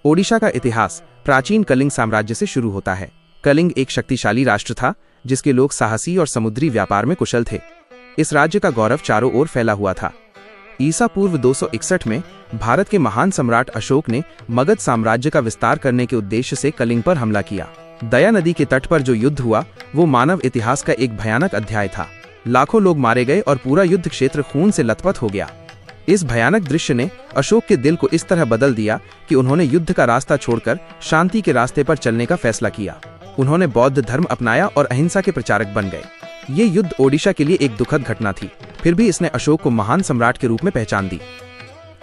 ओडिशा का इतिहास प्राचीन कलिंग साम्राज्य से शुरू होता है। कलिंग एक शक्तिशाली राष्ट्र था जिसके लोग साहसी और समुद्री व्यापार में कुशल थे। इस राज्य का गौरव चारों ओर फैला हुआ था। ईसा पूर्व 261 में भारत के महान सम्राट अशोक ने मगध साम्राज्य का विस्तार करने के उद्देश्य से कलिंग पर हमला किया। दया नदी के तट पर जो युद्ध हुआ वो मानव इतिहास का एक भयानक अध्याय था। लाखों लोग मारे गए और पूरा युद्ध क्षेत्र खून से लथपथ हो गया। इस भयानक दृश्य ने अशोक के दिल को इस तरह बदल दिया कि उन्होंने युद्ध का रास्ता छोड़कर शांति के रास्ते पर चलने का फैसला किया। उन्होंने बौद्ध धर्म अपनाया और अहिंसा के प्रचारक बन गए। ये युद्ध ओडिशा के लिए एक दुखद घटना थी, फिर भी इसने अशोक को महान सम्राट के रूप में पहचान दी।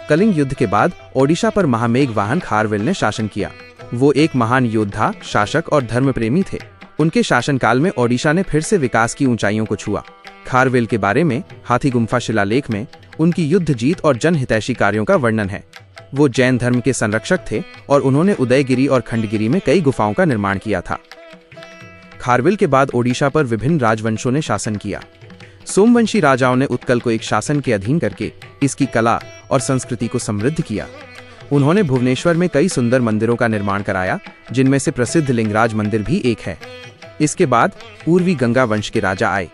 कलिंग युद्ध के बाद ओडिशा पर महामेघ वाहन खारवेल ने शासन किया। वो एक महान योद्धा, शासक और धर्म प्रेमी थे। उनके शासनकाल में ओडिशा ने फिर से विकास की ऊंचाइयों को छुआ। खारवेल के बारे में हाथी गुम्फा शिलालेख में उनकी युद्ध जीत और जनहितैषी कार्यों का वर्णन है। वो जैन धर्म के संरक्षक थे और उन्होंने उदयगिरी और खंडगिरी में कई गुफाओं का निर्माण किया था। खारवेल के बाद ओडिशा पर विभिन्न राजवंशों ने शासन किया। सोमवंशी राजाओं ने उत्कल को एक शासन के अधीन करके इसकी कला और संस्कृति को समृद्ध किया। उन्होंने भुवनेश्वर में कई सुंदर मंदिरों का निर्माण कराया, जिनमें से प्रसिद्ध लिंगराज मंदिर भी एक है। इसके बाद पूर्वी गंगा वंश के राजा आए।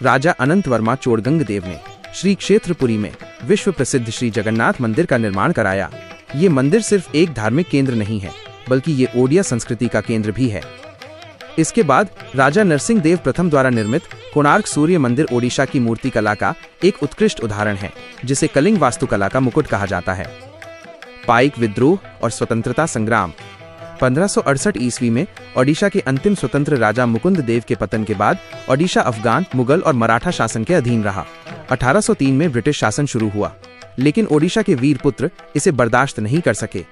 राजा अनंत वर्मा चोड़गंग देव ने श्री क्षेत्रपुरी में विश्व प्रसिद्ध श्री जगन्नाथ मंदिर का निर्माण कराया। ये मंदिर सिर्फ एक धार्मिक केंद्र नहीं है, बल्कि ये ओडिया संस्कृति का केंद्र भी है। इसके बाद राजा नरसिंह देव प्रथम द्वारा निर्मित कोणार्क सूर्य मंदिर ओडिशा की मूर्ति कला का एक उत्कृष्ट उदाहरण है, जिसे कलिंग वास्तुकला का मुकुट कहा जाता है। पाइक विद्रोह और स्वतंत्रता संग्राम। 1568 ईस्वी में ओडिशा के अंतिम स्वतंत्र राजा मुकुंद देव के पतन के बाद ओडिशा अफगान, मुगल और मराठा शासन के अधीन रहा। 1803 में ब्रिटिश शासन शुरू हुआ, लेकिन ओडिशा के वीर पुत्र इसे बर्दाश्त नहीं कर सके।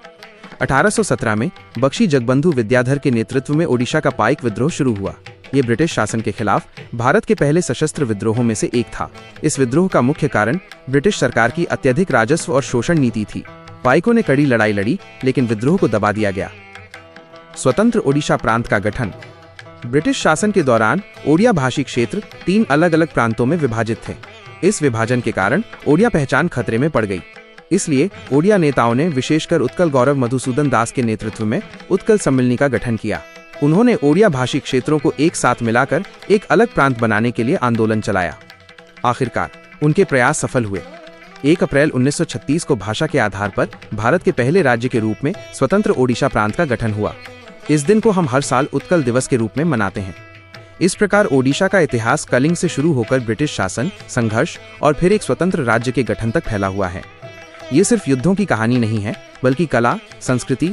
1817 में बख्शी जगबंधु विद्याधर के नेतृत्व में ओडिशा का पाइक विद्रोह शुरू हुआ। ये ब्रिटिश शासन के खिलाफ भारत के पहले सशस्त्र विद्रोहों में से एक था। इस विद्रोह का मुख्य कारण ब्रिटिश सरकार की अत्यधिक राजस्व और शोषण नीति थी। पाइकों ने कड़ी लड़ाई लड़ी, लेकिन विद्रोह को दबा दिया गया। स्वतंत्र ओडिशा प्रांत का गठन। ब्रिटिश शासन के दौरान ओडिया भाषी क्षेत्र 3 अलग अलग प्रांतों में विभाजित थे। इस विभाजन के कारण ओडिया पहचान खतरे में पड़ गई। इसलिए ओडिया नेताओं ने विशेषकर उत्कल गौरव मधुसूदन दास के नेतृत्व में उत्कल सम्मिलनी का गठन किया। उन्होंने ओडिया भाषी क्षेत्रों को एक साथ मिलाकर एक अलग प्रांत बनाने के लिए आंदोलन चलाया। आखिरकार उनके प्रयास सफल हुए। 1 अप्रैल 1936 को भाषा के आधार पर भारत के पहले राज्य के रूप में स्वतंत्र ओडिशा प्रांत का गठन हुआ। इस दिन को हम हर साल उत्कल दिवस के रूप में मनाते हैं। इस प्रकार ओडिशा का इतिहास कलिंग से शुरू होकर ब्रिटिश शासन, संघर्ष और फिर एक स्वतंत्र राज्य के गठन तक फैला हुआ है। ये सिर्फ युद्धों की कहानी नहीं है, बल्कि कला, संस्कृति